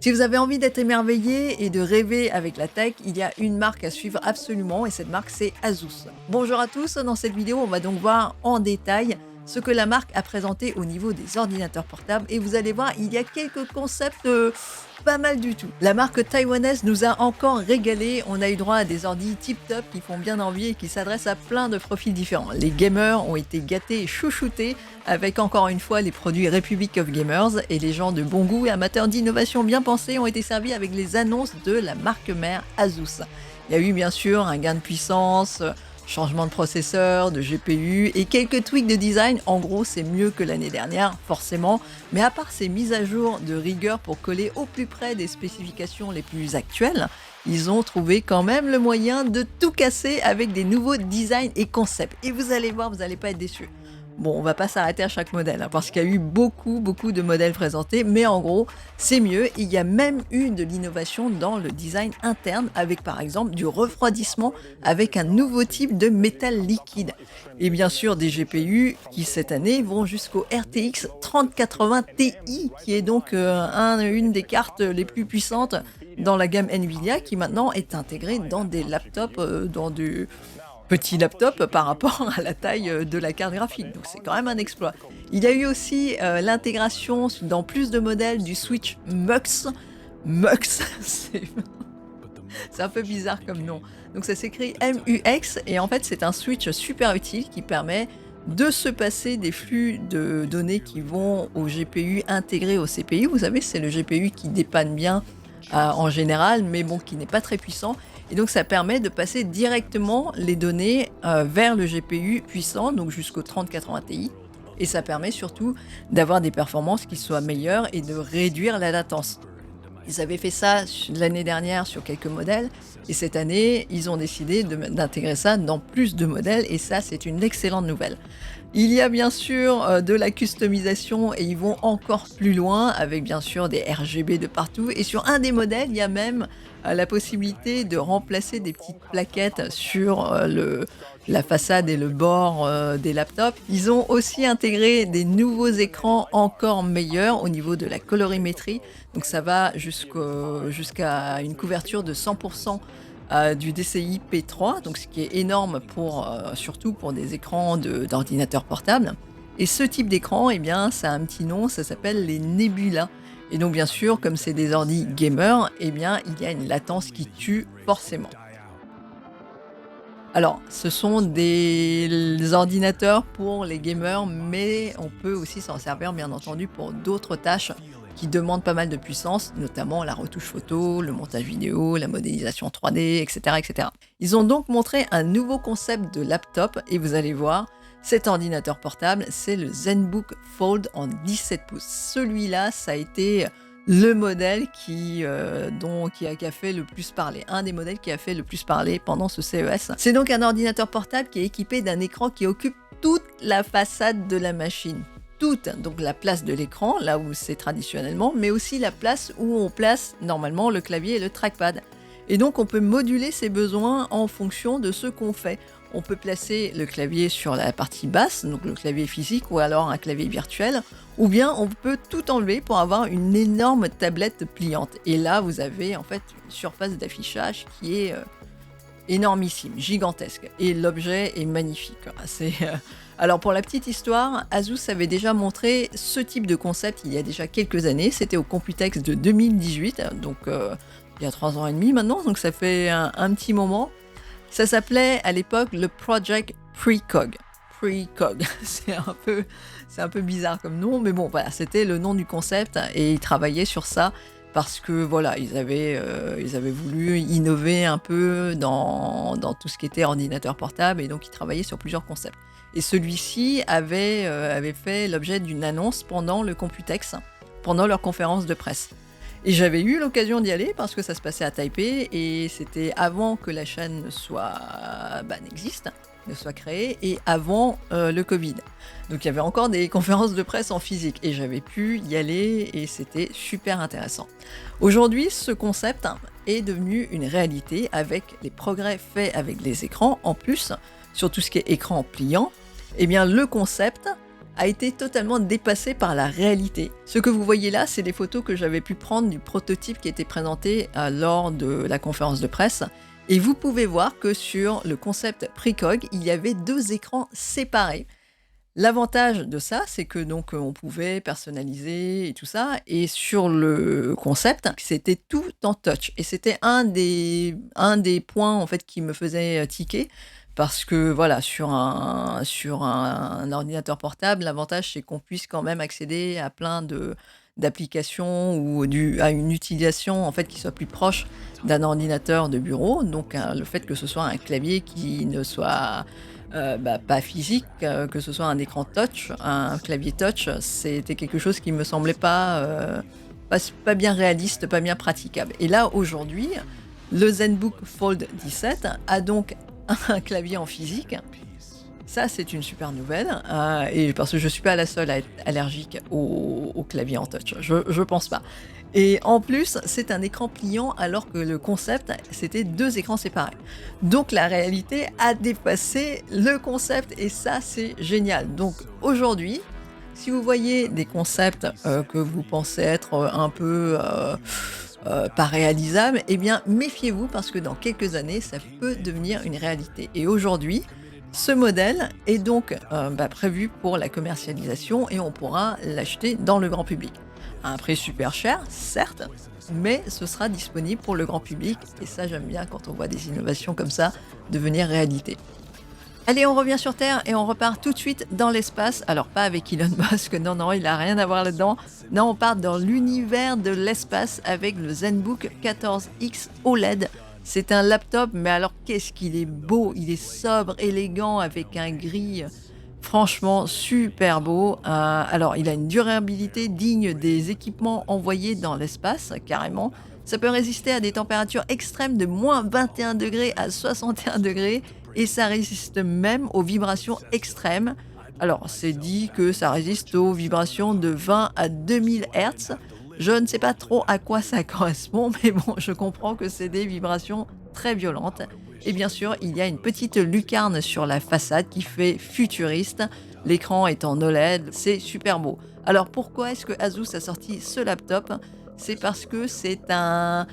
Si vous avez envie d'être émerveillé et de rêver avec la tech, il y a une marque à suivre absolument et cette marque c'est Asus. Bonjour à tous, dans cette vidéo on va donc voir en détail ce que la marque a présenté au niveau des ordinateurs portables et vous allez voir il y a quelques concepts pas mal du tout. La marque taïwanaise nous a encore régalé, on a eu droit à des ordi tip top qui font bien envie et qui s'adressent à plein de profils différents. Les gamers ont été gâtés et chouchoutés avec encore une fois les produits Republic of Gamers et les gens de bon goût et amateurs d'innovation bien pensés ont été servis avec les annonces de la marque mère Asus. Il y a eu bien sûr un gain de puissance, changement de processeur, de GPU et quelques tweaks de design. En gros, c'est mieux que l'année dernière, forcément. Mais à part ces mises à jour de rigueur pour coller au plus près des spécifications les plus actuelles, ils ont trouvé quand même le moyen de tout casser avec des nouveaux designs et concepts. Et vous allez voir, vous n'allez pas être déçus. Bon, on va pas s'arrêter à chaque modèle, parce qu'il y a eu beaucoup de modèles présentés, mais en gros, c'est mieux. Il y a même eu de l'innovation dans le design interne, avec par exemple du refroidissement avec un nouveau type de métal liquide. Et bien sûr, des GPU qui cette année vont jusqu'au RTX 3080 Ti, qui est donc une des cartes les plus puissantes dans la gamme Nvidia, qui maintenant est intégrée dans des laptops, dans du petit laptop par rapport à la taille de la carte graphique, donc c'est quand même un exploit. Il y a eu aussi l'intégration dans plus de modèles du Switch Mux. Mux, c'est un peu bizarre comme nom. Donc ça s'écrit MUX et en fait c'est un switch super utile qui permet de se passer des flux de données qui vont au GPU intégré au CPU. Vous savez, c'est le GPU qui dépanne bien en général, mais bon, qui n'est pas très puissant. Et donc ça permet de passer directement les données vers le GPU puissant, donc jusqu'au 3080 Ti. Et ça permet surtout d'avoir des performances qui soient meilleures et de réduire la latence. Ils avaient fait ça l'année dernière sur quelques modèles, et cette année, ils ont décidé d'intégrer ça dans plus de modèles, et ça, c'est une excellente nouvelle. Il y a bien sûr de la customisation et ils vont encore plus loin avec bien sûr des RGB de partout. Et sur un des modèles, il y a même la possibilité de remplacer des petites plaquettes sur la façade et le bord des laptops. Ils ont aussi intégré des nouveaux écrans encore meilleurs au niveau de la colorimétrie. Donc ça va jusqu'à une couverture de 100% du DCI P3, donc ce qui est énorme surtout pour des écrans d'ordinateurs portables. Et ce type d'écran, eh bien, ça a un petit nom, ça s'appelle les Nebula. Et donc bien sûr, comme c'est des ordi gamers, eh bien, il y a une latence qui tue forcément. Alors, ce sont des ordinateurs pour les gamers, mais on peut aussi s'en servir, bien entendu, pour d'autres tâches qui demandent pas mal de puissance, notamment la retouche photo, le montage vidéo, la modélisation 3D, etc., etc. Ils ont donc montré un nouveau concept de laptop, et vous allez voir, cet ordinateur portable, c'est le ZenBook Fold en 17 pouces. Celui-là, ça a été le modèle qui a fait le plus parler, un des modèles qui a fait le plus parler pendant ce CES. C'est donc un ordinateur portable qui est équipé d'un écran qui occupe toute la façade de la machine. Donc la place de l'écran, là où c'est traditionnellement, mais aussi la place où on place normalement le clavier et le trackpad. Et donc on peut moduler ses besoins en fonction de ce qu'on fait. On peut placer le clavier sur la partie basse, donc le clavier physique ou alors un clavier virtuel, ou bien on peut tout enlever pour avoir une énorme tablette pliante. Et là vous avez en fait une surface d'affichage qui est énormissime, gigantesque. Et l'objet est magnifique. Alors pour la petite histoire, Asus avait déjà montré ce type de concept il y a déjà quelques années. C'était au Computex de 2018, donc il y a 3 ans et demi maintenant, donc ça fait un petit moment. Ça s'appelait à l'époque le Project Precog. Precog, c'est un peu bizarre comme nom, mais bon voilà, c'était le nom du concept et ils travaillaient sur ça. Parce que voilà, ils avaient voulu innover un peu dans tout ce qui était ordinateur portable et donc ils travaillaient sur plusieurs concepts. Et celui-ci avait fait l'objet d'une annonce pendant le Computex, pendant leur conférence de presse. Et j'avais eu l'occasion d'y aller parce que ça se passait à Taipei et c'était avant que la chaîne n'existe, ne soit créée et avant le Covid. Donc il y avait encore des conférences de presse en physique et j'avais pu y aller et c'était super intéressant. Aujourd'hui, ce concept est devenu une réalité avec les progrès faits avec les écrans. En plus, sur tout ce qui est écran pliant, eh bien le concept a été totalement dépassé par la réalité. Ce que vous voyez là, c'est des photos que j'avais pu prendre du prototype qui était présenté lors de la conférence de presse. Et vous pouvez voir que sur le concept Precog, il y avait 2 écrans séparés. L'avantage de ça, c'est que donc on pouvait personnaliser et tout ça. Et sur le concept, c'était tout en touch. Et c'était un des points en fait qui me faisait tiquer. Parce que voilà, sur un ordinateur portable, l'avantage c'est qu'on puisse quand même accéder à plein d'applications ou à une utilisation en fait qui soit plus proche d'un ordinateur de bureau. Donc le fait que ce soit un clavier qui ne soit pas physique, que ce soit un écran touch, un clavier touch, c'était quelque chose qui me semblait pas bien réaliste, pas bien praticable. Et là aujourd'hui, le ZenBook Fold 17 a donc un clavier en physique. Ça, c'est une super nouvelle. Et parce que je ne suis pas la seule à être allergique au clavier en touch. Je pense pas. Et en plus, c'est un écran pliant alors que le concept, c'était 2 écrans séparés. Donc la réalité a dépassé le concept et ça, c'est génial. Donc aujourd'hui, si vous voyez des concepts que vous pensez être un peu pas réalisables, eh bien méfiez-vous parce que dans quelques années, ça peut devenir une réalité. Et aujourd'hui, ce modèle est donc prévu pour la commercialisation et on pourra l'acheter dans le grand public. À un prix super cher, certes, mais ce sera disponible pour le grand public et ça j'aime bien quand on voit des innovations comme ça devenir réalité. Allez, on revient sur Terre et on repart tout de suite dans l'espace. Alors pas avec Elon Musk, non, il n'a rien à voir là-dedans. Non, on part dans l'univers de l'espace avec le ZenBook 14X OLED. C'est un laptop, mais alors qu'est-ce qu'il est beau, il est sobre, élégant, avec un gris franchement super beau. Alors il a une durabilité digne des équipements envoyés dans l'espace, carrément. Ça peut résister à des températures extrêmes de moins 21 degrés à 61 degrés et ça résiste même aux vibrations extrêmes. Alors c'est dit que ça résiste aux vibrations de 20 à 2000 Hz. Je ne sais pas trop à quoi ça correspond, mais bon, je comprends que c'est des vibrations très violentes. Et bien sûr, il y a une petite lucarne sur la façade qui fait futuriste. L'écran est en OLED, c'est super beau. Alors pourquoi est-ce que Asus a sorti ce laptop ? C'est parce que c'est un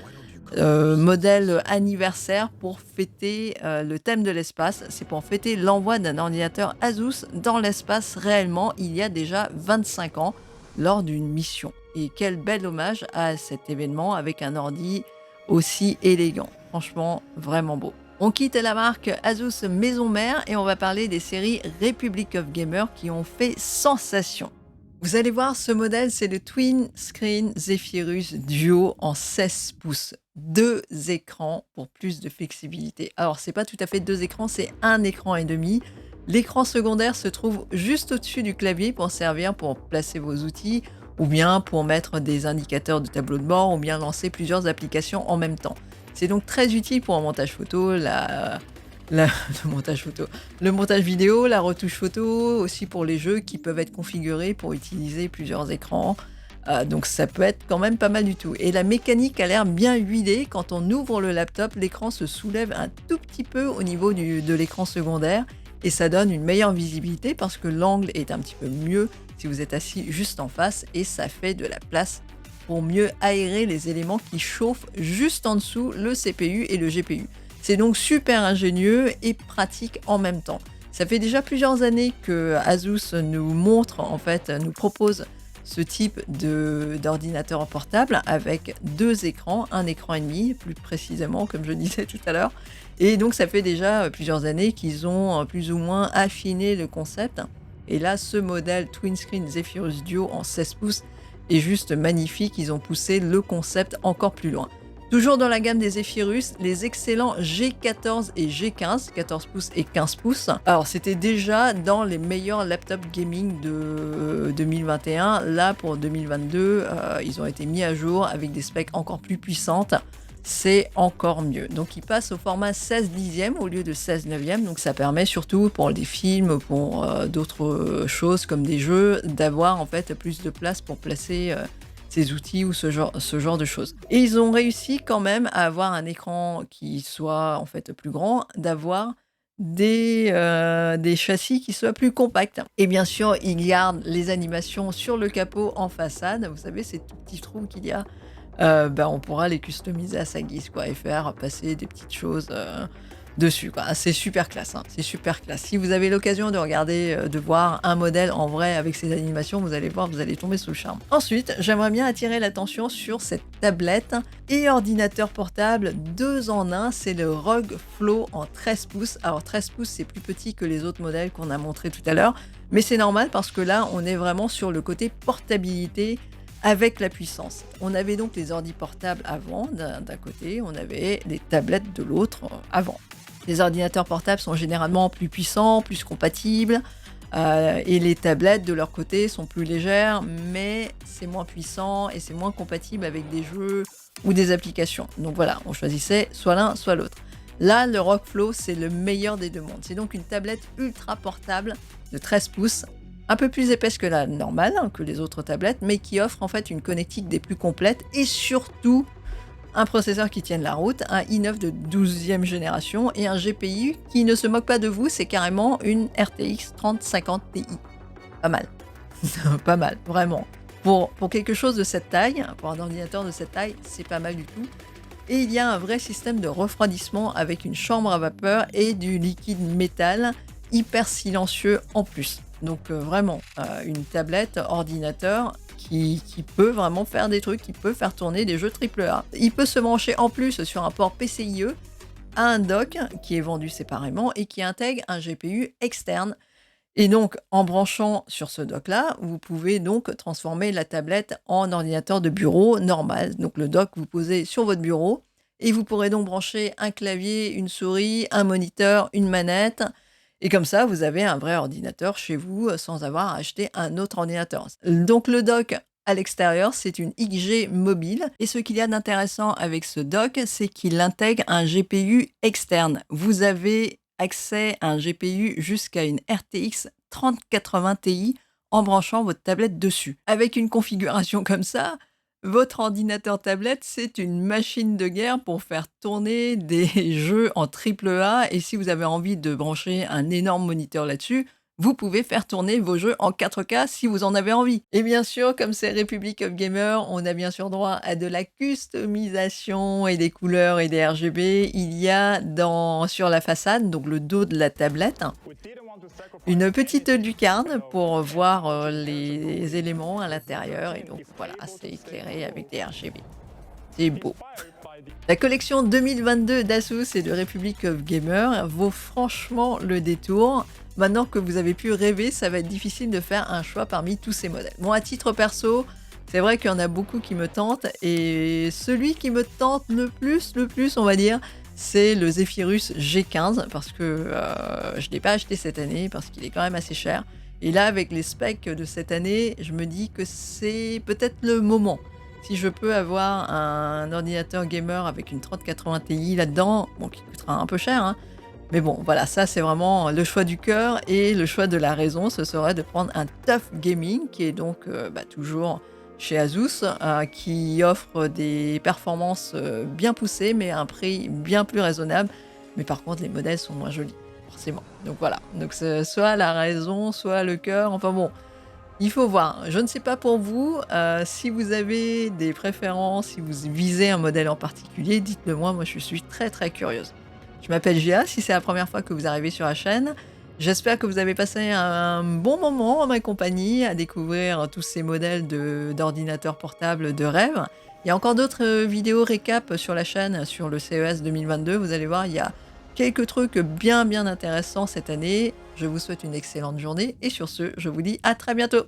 modèle anniversaire pour fêter le thème de l'espace. C'est pour fêter l'envoi d'un ordinateur Asus dans l'espace réellement il y a déjà 25 ans lors d'une mission. Et quel bel hommage à cet événement avec un ordi aussi élégant. Franchement, vraiment beau. On quitte la marque Asus maison mère et on va parler des séries Republic of Gamers qui ont fait sensation. Vous allez voir, ce modèle, c'est le Twin Screen Zephyrus Duo en 16 pouces. 2 écrans pour plus de flexibilité. Alors, c'est pas tout à fait 2 écrans, c'est 1 écran et demi. L'écran secondaire se trouve juste au-dessus du clavier pour servir pour placer vos outils ou bien pour mettre des indicateurs de tableau de bord ou bien lancer plusieurs applications en même temps. C'est donc très utile pour un montage photo, le montage vidéo, la retouche photo, aussi pour les jeux qui peuvent être configurés pour utiliser plusieurs écrans. Donc ça peut être quand même pas mal du tout. Et la mécanique a l'air bien huilée. Quand on ouvre le laptop, l'écran se soulève un tout petit peu au niveau de l'écran secondaire et ça donne une meilleure visibilité parce que l'angle est un petit peu mieux si vous êtes assis juste en face et ça fait de la place pour mieux aérer les éléments qui chauffent juste en dessous le CPU et le GPU. C'est donc super ingénieux et pratique en même temps. Ça fait déjà plusieurs années que Asus nous propose ce type d'ordinateur portable avec 2 écrans, 1 écran et demi, plus précisément, comme je disais tout à l'heure. Et donc ça fait déjà plusieurs années qu'ils ont plus ou moins affiné le concept. Et là, ce modèle Twin Screen Zephyrus Duo en 16 pouces est juste magnifique. Ils ont poussé le concept encore plus loin. Toujours dans la gamme des Zephyrus, les excellents G14 et G15, 14 pouces et 15 pouces. Alors, c'était déjà dans les meilleurs laptops gaming de 2021. Là, pour 2022, ils ont été mis à jour avec des specs encore plus puissantes. C'est encore mieux. Donc, ils passent au format 16 dixièmes au lieu de 16 neuvièmes. Donc, ça permet surtout pour des films, pour d'autres choses comme des jeux, d'avoir en fait plus de place pour placer ces outils ou ce genre de choses. Et ils ont réussi quand même à avoir un écran qui soit en fait plus grand, d'avoir des châssis qui soient plus compacts. Et bien sûr, ils gardent les animations sur le capot en façade. Vous savez, ces tout petits trous qu'il y a, on pourra les customiser à sa guise, quoi, et faire passer des petites choses dessus, quoi. C'est super classe, hein, c'est super classe. Si vous avez l'occasion de regarder, de voir un modèle en vrai avec ses animations, vous allez voir, vous allez tomber sous le charme. Ensuite, j'aimerais bien attirer l'attention sur cette tablette et ordinateur portable 2 en 1, c'est le ROG Flow en 13 pouces. Alors 13 pouces, c'est plus petit que les autres modèles qu'on a montrés tout à l'heure, mais c'est normal parce que là, on est vraiment sur le côté portabilité avec la puissance. On avait donc les ordi portables avant d'un côté, on avait les tablettes de l'autre avant. Les ordinateurs portables sont généralement plus puissants, plus compatibles, et les tablettes de leur côté sont plus légères, mais c'est moins puissant et c'est moins compatible avec des jeux ou des applications. Donc voilà, on choisissait soit l'un, soit l'autre. Là, le ROG Flow, c'est le meilleur des deux mondes. C'est donc une tablette ultra portable de 13 pouces, un peu plus épaisse que la normale, hein, que les autres tablettes, mais qui offre en fait une connectique des plus complètes et surtout un processeur qui tienne la route, un i9 de 12e génération et un GPU qui ne se moque pas de vous, c'est carrément une RTX 3050 Ti. Pas mal. Pas mal, vraiment. Pour quelque chose de cette taille, pour un ordinateur de cette taille, c'est pas mal du tout. Et il y a un vrai système de refroidissement avec une chambre à vapeur et du liquide métal hyper silencieux en plus. Donc vraiment, une tablette, ordinateur qui peut vraiment faire des trucs, qui peut faire tourner des jeux AAA. Il peut se brancher en plus sur un port PCIe à un dock qui est vendu séparément et qui intègre un GPU externe. Et donc, en branchant sur ce dock-là, vous pouvez donc transformer la tablette en ordinateur de bureau normal. Donc le dock, vous posez sur votre bureau et vous pourrez donc brancher un clavier, une souris, un moniteur, une manette. Et comme ça, vous avez un vrai ordinateur chez vous sans avoir à acheter un autre ordinateur. Donc le dock à l'extérieur, c'est une XG mobile. Et ce qu'il y a d'intéressant avec ce dock, c'est qu'il intègre un GPU externe. Vous avez accès à un GPU jusqu'à une RTX 3080 Ti en branchant votre tablette dessus. Avec une configuration comme ça, votre ordinateur tablette, c'est une machine de guerre pour faire tourner des jeux en AAA. Et si vous avez envie de brancher un énorme moniteur là-dessus, vous pouvez faire tourner vos jeux en 4K si vous en avez envie. Et bien sûr, comme c'est Republic of Gamers, on a bien sûr droit à de la customisation et des couleurs et des RGB. Il y a sur la façade, donc le dos de la tablette, une petite lucarne pour voir les éléments à l'intérieur. Et donc voilà, c'est éclairé avec des RGB. C'est beau. La collection 2022 d'Asus et de Republic of Gamers vaut franchement le détour. Maintenant que vous avez pu rêver, ça va être difficile de faire un choix parmi tous ces modèles. Bon, à titre perso, c'est vrai qu'il y en a beaucoup qui me tentent. Et celui qui me tente le plus, on va dire, c'est le Zephyrus G15. Parce que je ne l'ai pas acheté cette année, parce qu'il est quand même assez cher. Et là, avec les specs de cette année, je me dis que c'est peut-être le moment. Si je peux avoir un ordinateur gamer avec une 3080 Ti là-dedans, bon, qui coûtera un peu cher, hein, mais bon, voilà, ça c'est vraiment le choix du cœur et le choix de la raison, ce serait de prendre un TUF Gaming, qui est donc toujours chez Asus, qui offre des performances bien poussées, mais à un prix bien plus raisonnable. Mais par contre, les modèles sont moins jolis, forcément. Donc voilà, donc c'est soit la raison, soit le cœur, enfin bon. Il faut voir. Je ne sais pas pour vous, si vous avez des préférences, si vous visez un modèle en particulier, dites-le moi, je suis très très curieuse. Je m'appelle Gia, si c'est la première fois que vous arrivez sur la chaîne. J'espère que vous avez passé un bon moment en ma compagnie à découvrir tous ces modèles d'ordinateurs portables de rêve. Il y a encore d'autres vidéos récap sur la chaîne sur le CES 2022. Vous allez voir, il y a quelques trucs bien intéressants cette année. Je vous souhaite une excellente journée et sur ce, je vous dis à très bientôt.